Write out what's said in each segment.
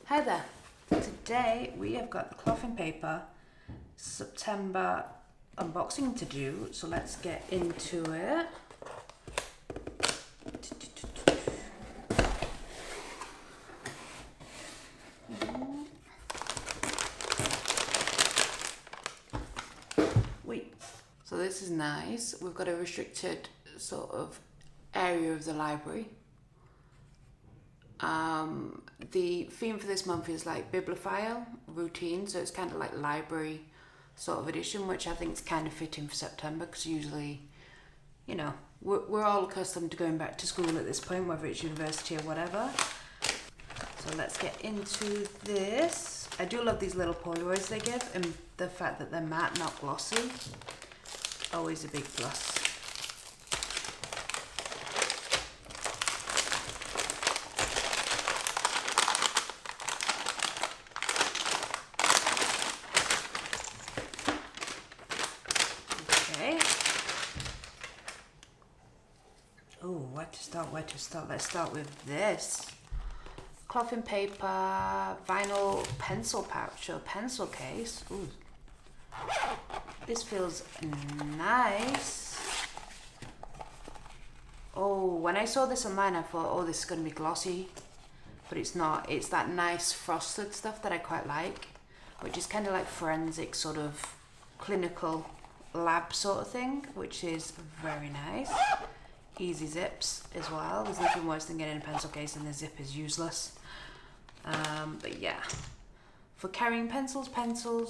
Hi there. Today we have got the cloth and paper September unboxing to do, so let's get into it. Wait. So this is nice. We've got a restricted sort of area of the library. The theme for this month is like bibliophile routine, so it's kind of like library sort of edition, which I think is kind of fitting for September because usually, you know, we're all accustomed to going back to school at this point, whether it's university or whatever. So let's get into this. I do love these little Polaroids they give, and the fact that they're matte, not glossy, always a big plus. Oh, where to start? Let's start with this. Cloth and paper, vinyl pencil pouch or pencil case. Ooh. This feels nice. Oh, when I saw this online, I thought, oh, this is going to be glossy. But it's not. It's that nice frosted stuff that I quite like, which is kind of like forensic sort of clinical lab sort of thing, which is very nice. Easy zips as well. There's nothing worse than getting a pencil case and the zip is useless. But yeah, for carrying pencils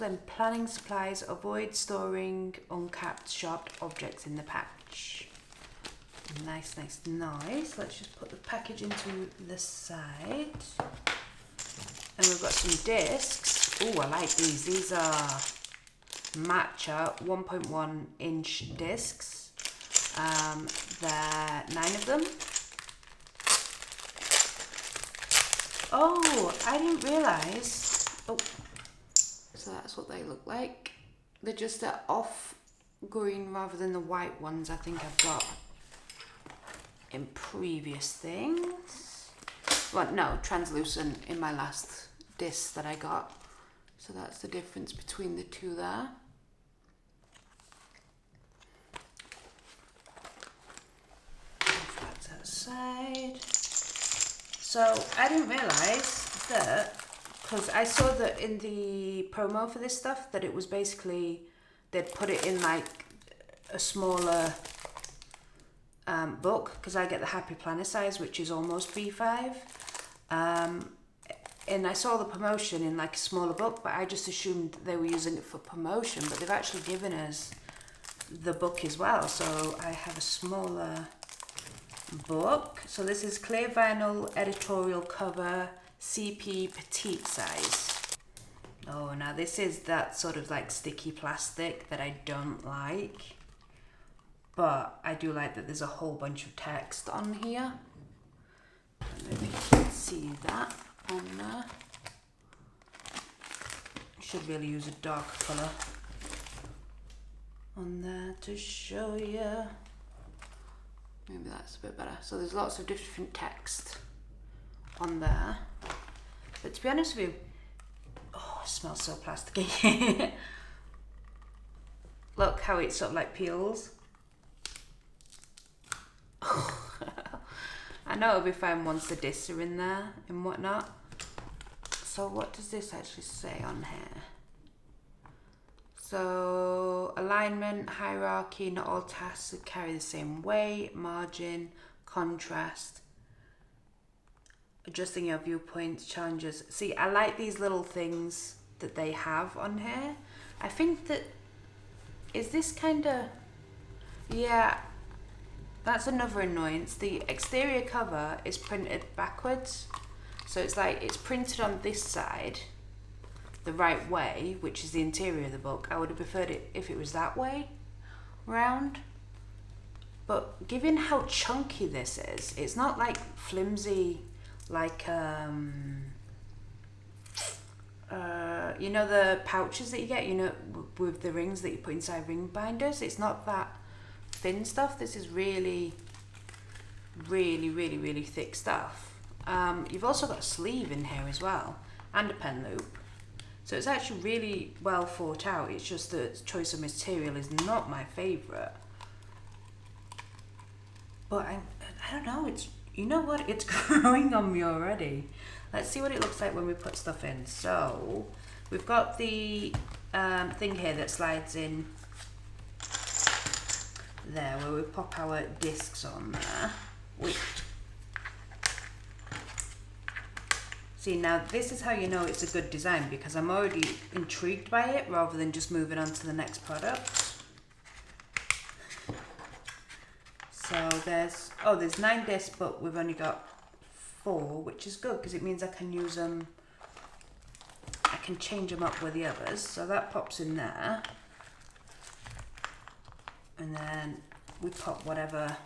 and planning supplies, avoid storing uncapped sharp objects in the pouch. Nice. Let's just put the package into the side. And we've got some discs. Oh, I like these. These are matcha 1.1 inch discs. There are 9 of them. Oh, I didn't realise. Oh, so that's what they look like. They're just off green rather than the white ones I think I've got in previous things. Well, no, translucent in my last disc that I got. So that's the difference between the two there. Side. So I didn't realise that, because I saw that in the promo for this stuff that it was basically they'd put it in like a smaller book, because I get the Happy Planner size, which is almost B5, and I saw the promotion in like a smaller book, but I just assumed they were using it for promotion, but they've actually given us the book as well, so I have a smaller book. So this is clear vinyl editorial cover, CP petite size. Oh, now this is that sort of like sticky plastic that I don't like, but I do like that there's a whole bunch of text on here. Maybe you can see that on there. Should really use a dark colour on there to show you. Maybe that's a bit better. So there's lots of different text on there. But to be honest with you, oh, it smells so plasticky. Look how it sort of like peels. I know it'll be fine once the discs are in there and whatnot. So what does this actually say on here? So alignment, hierarchy, not all tasks carry the same weight, margin, contrast, adjusting your viewpoints, challenges. See, I like these little things that they have on here. I think that, is this kind of, yeah, that's another annoyance. The exterior cover is printed backwards. So it's like, it's printed on this side the right way, which is the interior of the book. I would have preferred it if it was that way round, but given how chunky this is, it's not like flimsy like you know the pouches that you get, you know, with the rings that you put inside ring binders. It's not that thin stuff. This is really thick stuff. You've also got a sleeve in here as well. and a pen loop. So it's actually really well thought out. It's just the choice of material is not my favourite. But I don't know, it's, you know what, it's growing on me already. Let's see what it looks like when we put stuff in. So we've got the thing here that slides in there, where we pop our discs on there. See, now this is how you know it's a good design, because I'm already intrigued by it rather than just moving on to the next product. So there's 9 discs, but we've only got 4, which is good because it means I can use them, I can change them up with the others. So that pops in there. And then we pop whatever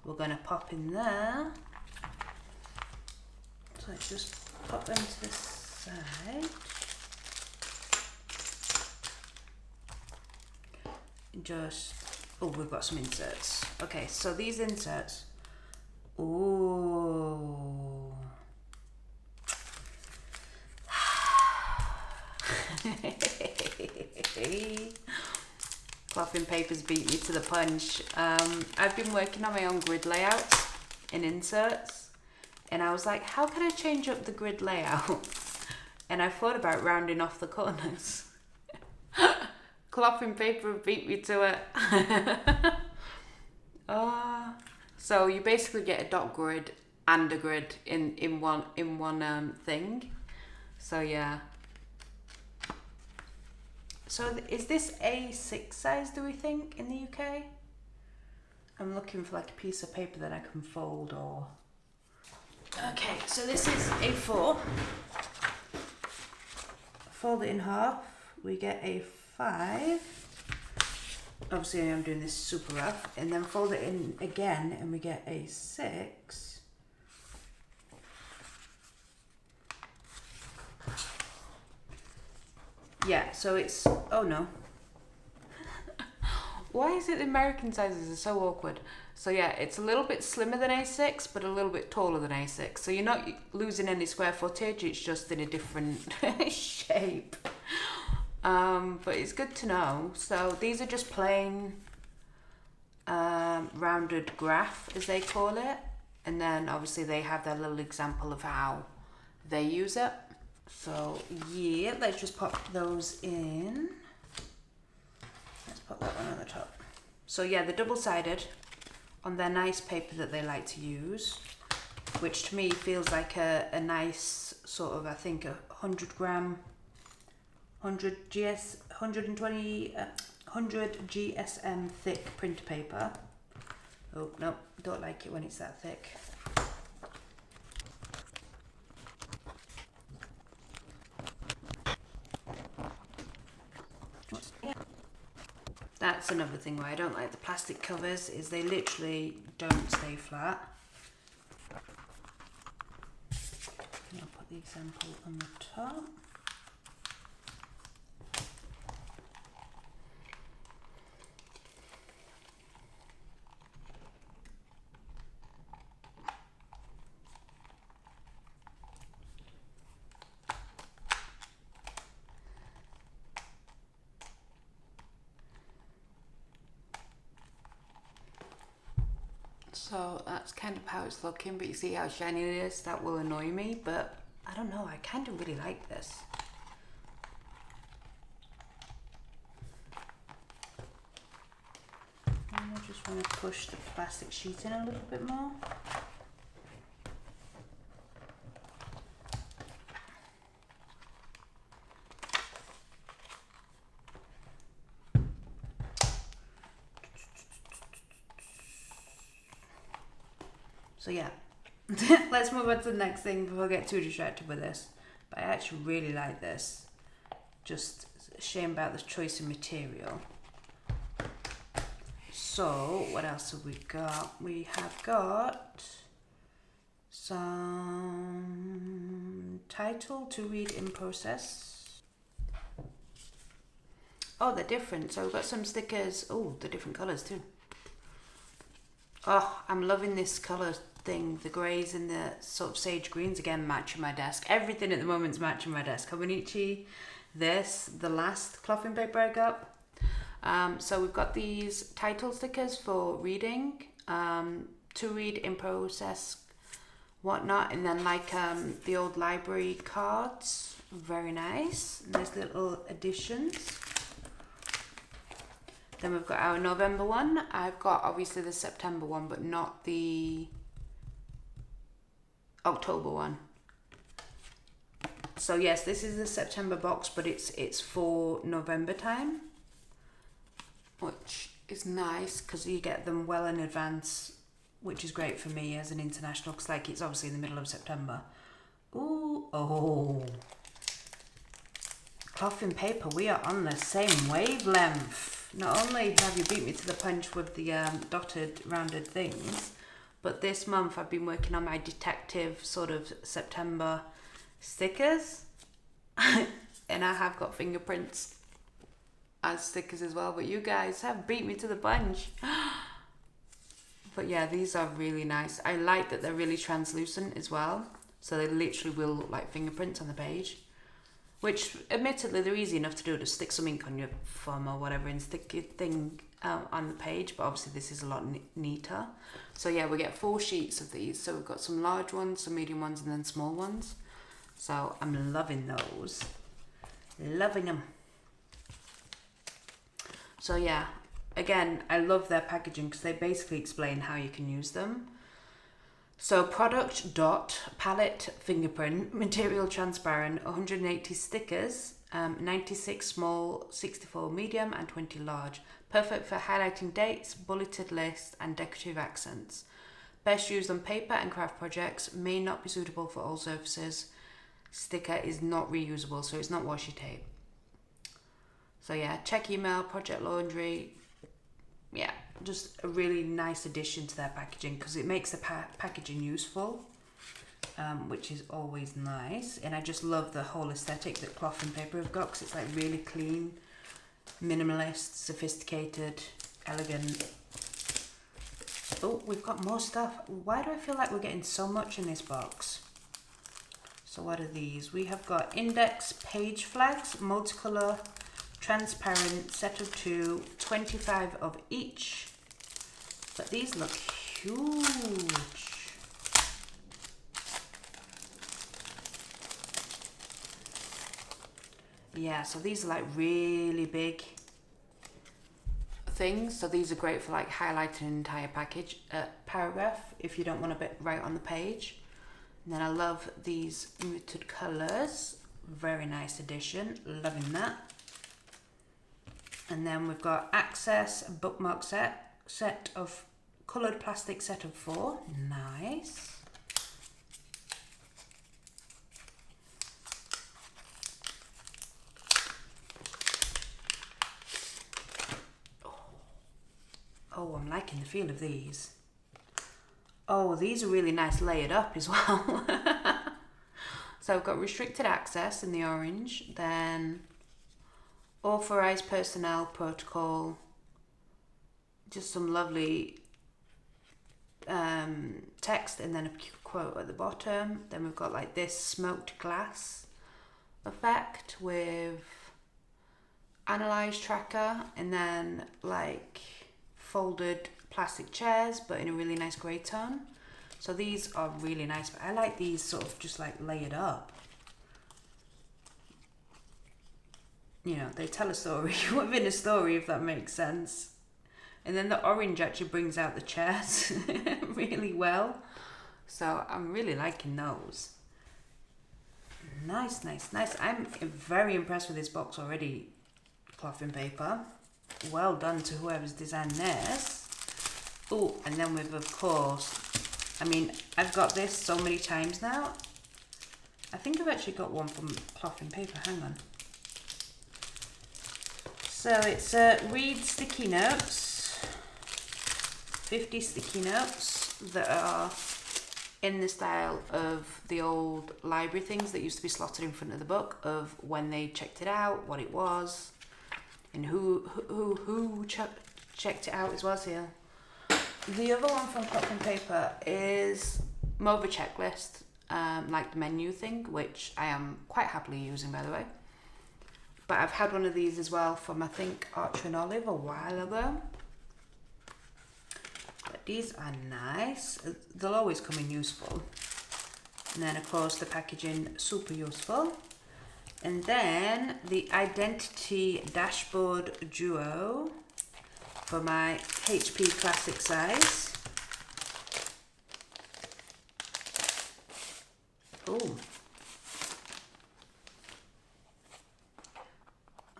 we're going to pop in there. So let's just pop them to the side. Just, oh, we've got some inserts. Okay, so these inserts, ooh. Cloth papers beat me to the punch. I've been working on my own grid layout in inserts, and I was like, how can I change up the grid layout? And I thought about rounding off the corners. Cloth paper beat me to it. So you basically get a dot grid and a grid in one thing. So yeah. So is this A6 size, do we think, in the UK? I'm looking for like a piece of paper that I can fold or... Okay, so this is A4. Fold it in half. We get A5. Obviously I'm doing this super rough. And then fold it in again and we get A6. Yeah, so it's, oh no. Why is it the American sizes are so awkward? So yeah, it's a little bit slimmer than A6, but a little bit taller than A6. So you're not losing any square footage, it's just in a different shape. But it's good to know. So these are just plain rounded graph, as they call it. And then obviously they have their little example of how they use it. So yeah, let's just pop those in. Let's pop that one on the top. So yeah, they're double-sided on their nice paper that they like to use, which to me feels like a nice sort of, I think, 100 GSM thick printer paper. Oh no, don't like it when it's that thick. That's another thing why I don't like the plastic covers, is they literally don't stay flat. And I'll put the example on the top. So that's kind of how it's looking, but you see how shiny it is? That will annoy me, but I don't know, I kind of really like this. And I just want to push the plastic sheet in a little bit more. So yeah, let's move on to the next thing before I get too distracted with this. But I actually really like this. Just a shame about the choice of material. So what else have we got? We have got some title to read in process. Oh, they're different. So we've got some stickers. Oh, they're different colours too. Oh, I'm loving this colour thing. The greys and the sort of sage greens again matching my desk. Everything at the moment's matching my desk. Hobonichi, this, the last cloth and paper I got. So we've got these title stickers for reading, to read, in process, whatnot, and then like the old library cards. Very nice. Nice little additions. Then we've got our November one. I've got obviously the September one, but not the October one. So yes, this is the September box, but it's for November time, which is nice because you get them well in advance, which is great for me as an international, because like it's obviously in the middle of September. Ooh, oh. Cloth and paper, we are on the same wavelength. Not only have you beat me to the punch with the dotted, rounded things, but this month I've been working on my detective sort of September stickers. And I have got fingerprints as stickers as well, but you guys have beat me to the punch. But yeah, these are really nice. I like that they're really translucent as well. So they literally will look like fingerprints on the page. Which, admittedly, they're easy enough to do. Just stick some ink on your thumb or whatever and stick your thing on the page. But obviously, this is a lot neater. So yeah, we get 4 sheets of these. So we've got some large ones, some medium ones, and then small ones. So I'm loving those. Loving them. So yeah, again, I love their packaging because they basically explain how you can use them. So product dot palette fingerprint, material transparent, 180 stickers, 96 small, 64 medium and 20 large. Perfect for highlighting dates, bulleted lists and decorative accents. Best used on paper and craft projects, may not be suitable for all surfaces. Sticker is not reusable, so it's not washi tape. So yeah, check email, project laundry. Yeah, just a really nice addition to their packaging because it makes the packaging useful, which is always nice. And I just love the whole aesthetic that cloth and paper have got because it's like really clean, minimalist, sophisticated, elegant. Oh, we've got more stuff. Why do I feel like we're getting so much in this box? So what are these? We have got index page flags, multicolor, transparent, set of 2, 25 of each. But these look huge. Yeah, so these are like really big things. So these are great for like highlighting an entire paragraph if you don't want to write on the page. And then I love these muted colours. Very nice addition. Loving that. And then we've got Access bookmark set of coloured plastic set of 4. Nice. Oh, I'm liking the feel of these. Oh, these are really nice layered up as well. So I've got restricted access in the orange, then authorized personnel protocol, just some lovely text and then a quote at the bottom. Then we've got like this smoked glass effect with analyze tracker and then like folded plastic chairs but in a really nice grey tone. So these are really nice, but I like these sort of just like layered up. You know, they tell a story within a story, if that makes sense. And then the orange actually brings out the chairs really well. So I'm really liking those. Nice, nice, nice. I'm very impressed with this box already, cloth and paper. Well done to whoever's designed this. Oh, and then we've, of course, I mean, I've got this so many times now. I think I've actually got one from cloth and paper. Hang on. So it's read sticky notes, 50 sticky notes that are in the style of the old library things that used to be slotted in front of the book, of when they checked it out, what it was, and who checked it out as well. Here, The other one from Cloth and Paper is more of a checklist, like the menu thing, which I am quite happily using, by the way. But I've had one of these as well from, I think, Archer and Olive a while ago. But these are nice. They'll always come in useful. And then, of course, the packaging, super useful. And then the Identity Dashboard Duo for my HP Classic size. Oh.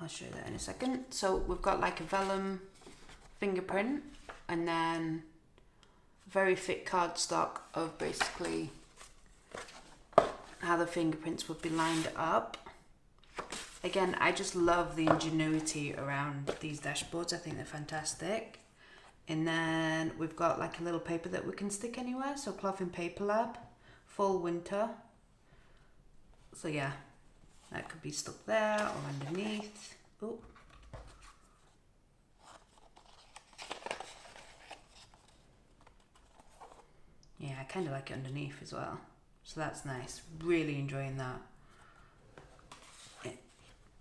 I'll show you that in a second. So we've got like a vellum fingerprint and then very thick cardstock of basically how the fingerprints would be lined up. Again, I just love the ingenuity around these dashboards. I think they're fantastic. And then we've got like a little paper that we can stick anywhere. So Cloth and Paper Lab, fall winter. So yeah, that could be stuck there or underneath. Oh. Yeah, I kind of like it underneath as well. So that's nice. Really enjoying that.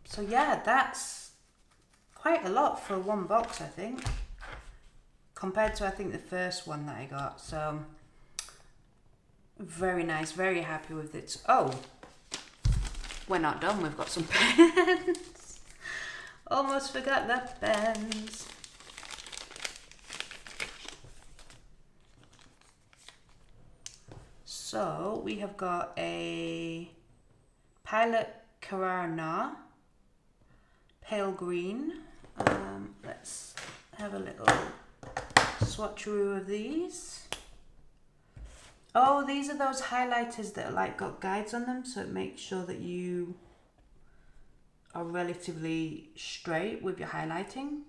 So yeah, that's quite a lot for one box, I think. Compared to, I think, the first one that I got. So very nice. Very happy with it. Oh, we're not done. We've got some pens. Almost forgot the pens. So we have got a Pilot Carrara pale green. Let's have a little swatcheroo of these. Oh, these are those highlighters that are like got guides on them, so it makes sure that you are relatively straight with your highlighting.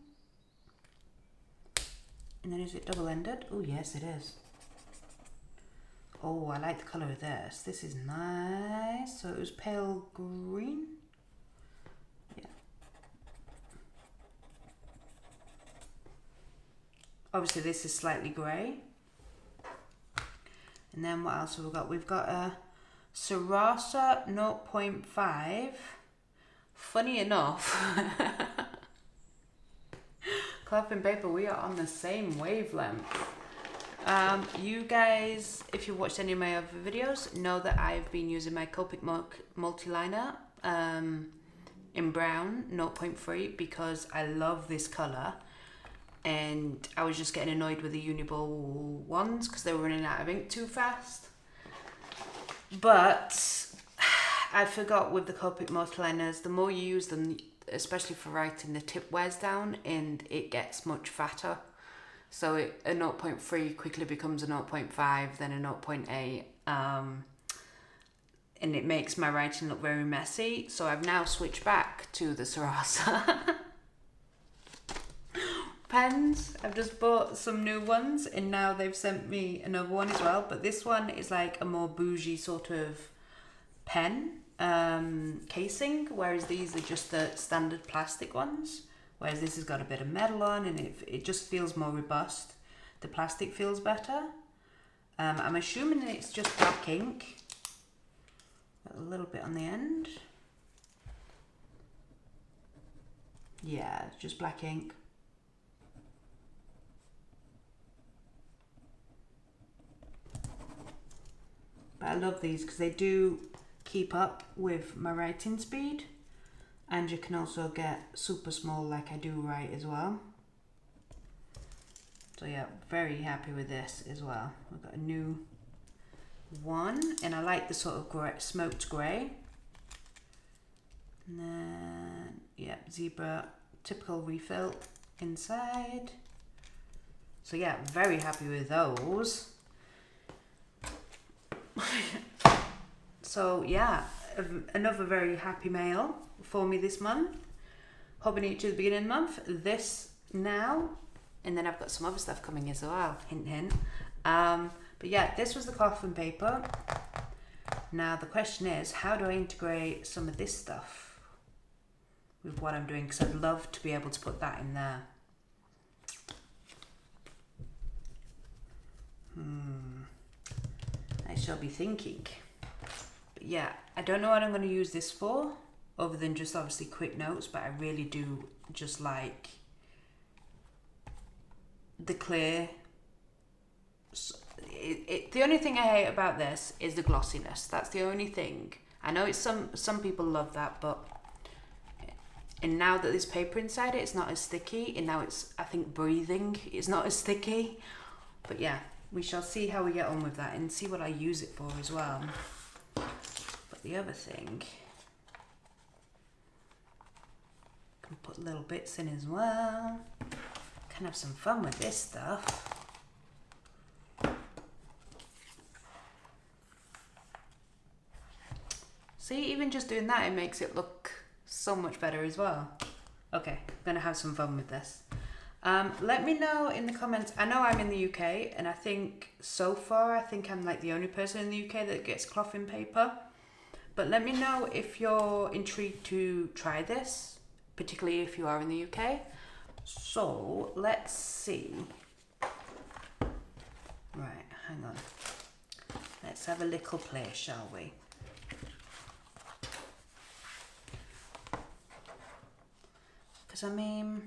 And then is it double-ended? Oh yes, it is. Oh, I like the colour of this. This is nice. So it was pale green. Yeah. Obviously this is slightly grey. And then what else have we got? We've got a Sarasa 0.5. Funny enough, Cloth and Paper, we are on the same wavelength. You guys, if you've watched any of my other videos, know that I've been using my Copic multiliner in brown 0.3 because I love this colour. And I was just getting annoyed with the Uniball ones because they were running out of ink too fast. But I forgot with the Copic multiliners, the more you use them, especially for writing, the tip wears down and it gets much fatter. So a 0.3 quickly becomes a 0.5, then a 0.8. And it makes my writing look very messy. So I've now switched back to the Sarasa. Pens. I've just bought some new ones and now they've sent me another one as well, but this one is like a more bougie sort of pen casing, whereas these are just the standard plastic ones, whereas this has got a bit of metal on and it just feels more robust. The plastic feels better. I'm assuming it's just black ink, a little bit on the end. Yeah, it's just black ink. But I love these because they do keep up with my writing speed, and you can also get super small like I do write as well. So yeah, very happy with this as well. We've got a new one and I like the sort of grey, smoked grey. And then yeah, zebra typical refill inside. So yeah, very happy with those. So yeah, another very happy mail for me this month. Hobonichi at the beginning of the month, this now, and then I've got some other stuff coming as well, hint hint. But yeah, this was the Cloth and Paper. Now the question is, how do I integrate some of this stuff with what I'm doing? Because I'd love to be able to put that in there. I shall be thinking. But yeah, I don't know what I'm going to use this for, other than just obviously quick notes, but I really do just like the clear. The only thing I hate about this is the glossiness. That's the only thing. I know it's some people love that, but and now that there's paper inside it, it's not as sticky, and now it's, I think, breathing. It's not as sticky. But yeah, we shall see how we get on with that and see what I use it for as well. But the other thing, can put little bits in as well. Can have some fun with this stuff. See, even just doing that, it makes it look so much better as well. Okay, I'm gonna have some fun with this. Let me know in the comments. I know I'm in the UK, and I think so far, I think I'm like the only person in the UK that gets cloth in paper. But let me know if you're intrigued to try this, particularly if you are in the UK. So let's see. Right, hang on. Let's have a little play, shall we? Because I mean,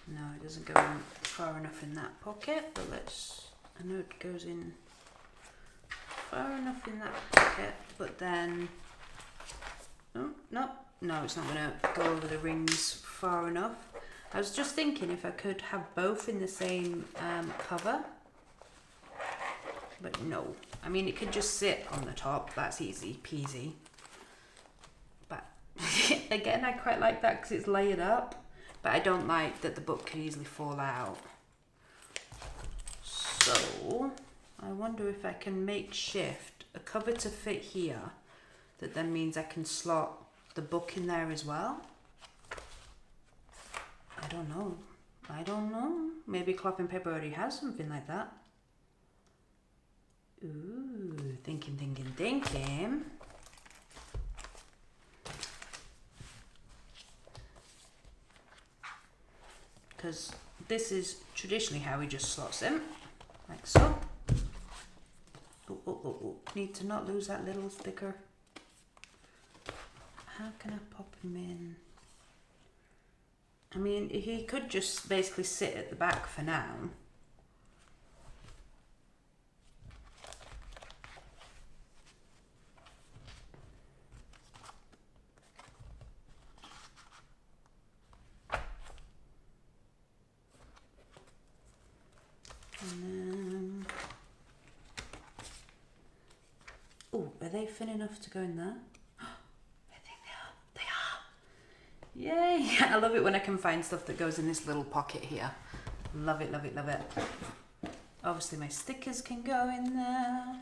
no, it doesn't go in far enough in that pocket, but let's, I know it goes in far enough in that pocket, but then, oh, no, it's not going to go over the rings far enough. I was just thinking if I could have both in the same cover, but no. I mean, it could just sit on the top, that's easy peasy. But again, I quite like that because it's layered up. But I don't like that the book can easily fall out. So I wonder if I can makeshift a cover to fit here. That then means I can slot the book in there as well. I don't know. Maybe cloth and paper already has something like that. Ooh, thinking. Because this is traditionally how we just slot them, like so. Oh. Need to not lose that little sticker. How can I pop him in? I mean, he could just basically sit at the back for now. Oh, are they thin enough to go in there? I think they are. Yay! I love it when I can find stuff that goes in this little pocket here. Love it. Obviously my stickers can go in there.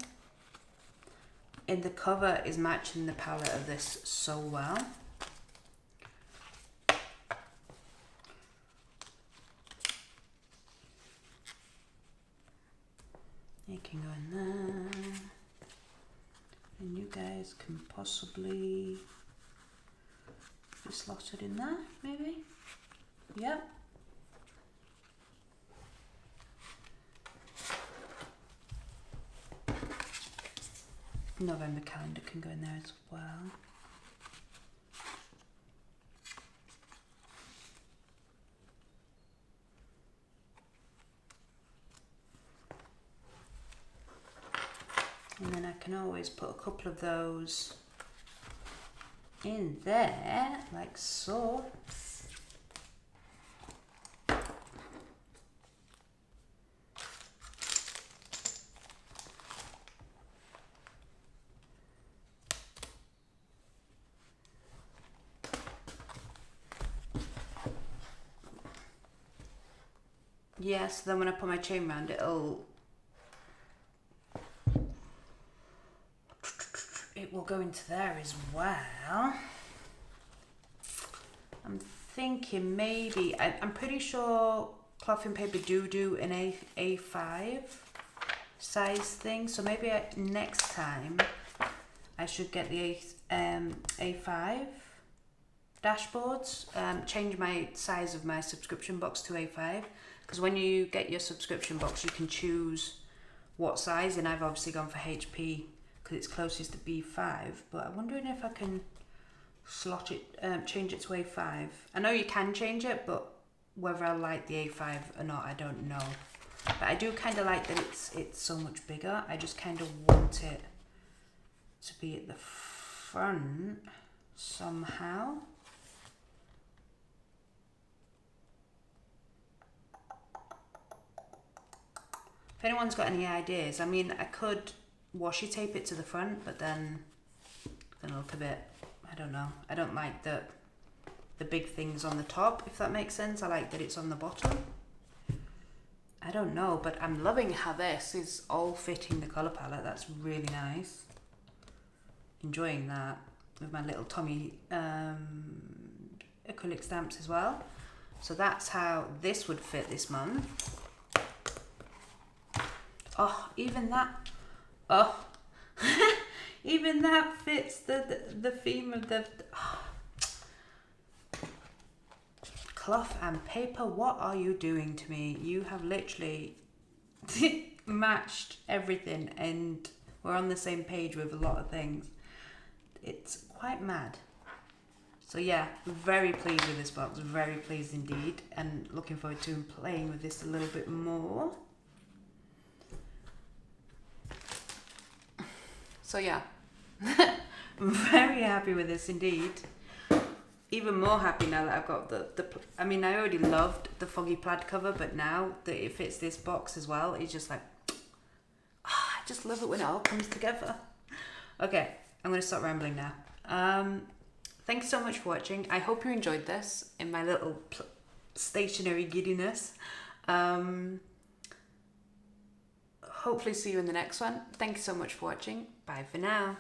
And the cover is matching the palette of this so well. It can go in there. And you guys can possibly be slotted in there, maybe? Yep. November calendar can go in there as well. And then I can always put a couple of those in there, like so. Yes, then when I put my chain around it, it'll it will go into there as well. I'm thinking maybe, I'm pretty sure cloth and paper do an A5 size thing, so maybe next time I should get the A5 dashboards, change my size of my subscription box to A5, because when you get your subscription box you can choose what size, and I've obviously gone for HP because it's closest to B5, but I'm wondering if I can slot it, change it to A5. I know you can change it, but whether I like the A5 or not, I don't know. But I do kind of like that it's so much bigger. I just kind of want it to be at the front somehow. If anyone's got any ideas, I mean, I could washi tape it to the front, but then it's gonna look a bit, I don't know. I don't like the big things on the top, if that makes sense. I like that it's on the bottom. I don't know, but I'm loving how this is all fitting the colour palette. That's really nice. Enjoying that with my little Tommy acrylic stamps as well. So that's how this would fit this month. Oh, even that, oh, even that fits the theme of the, oh. Cloth and paper, what are you doing to me? You have literally matched everything, and we're on the same page with a lot of things. It's quite mad. So yeah, very pleased with this box, very pleased indeed, and looking forward to playing with this a little bit more. So yeah, very happy with this indeed. Even more happy now that I've got the I mean, I already loved the foggy plaid cover, but now that it fits this box as well, it's just like, I just love it when it all comes together. Okay, I'm going to stop rambling now. Thanks so much for watching. I hope you enjoyed this in my little stationery giddiness. Hopefully see you in the next one. Thank you so much for watching. Bye for now.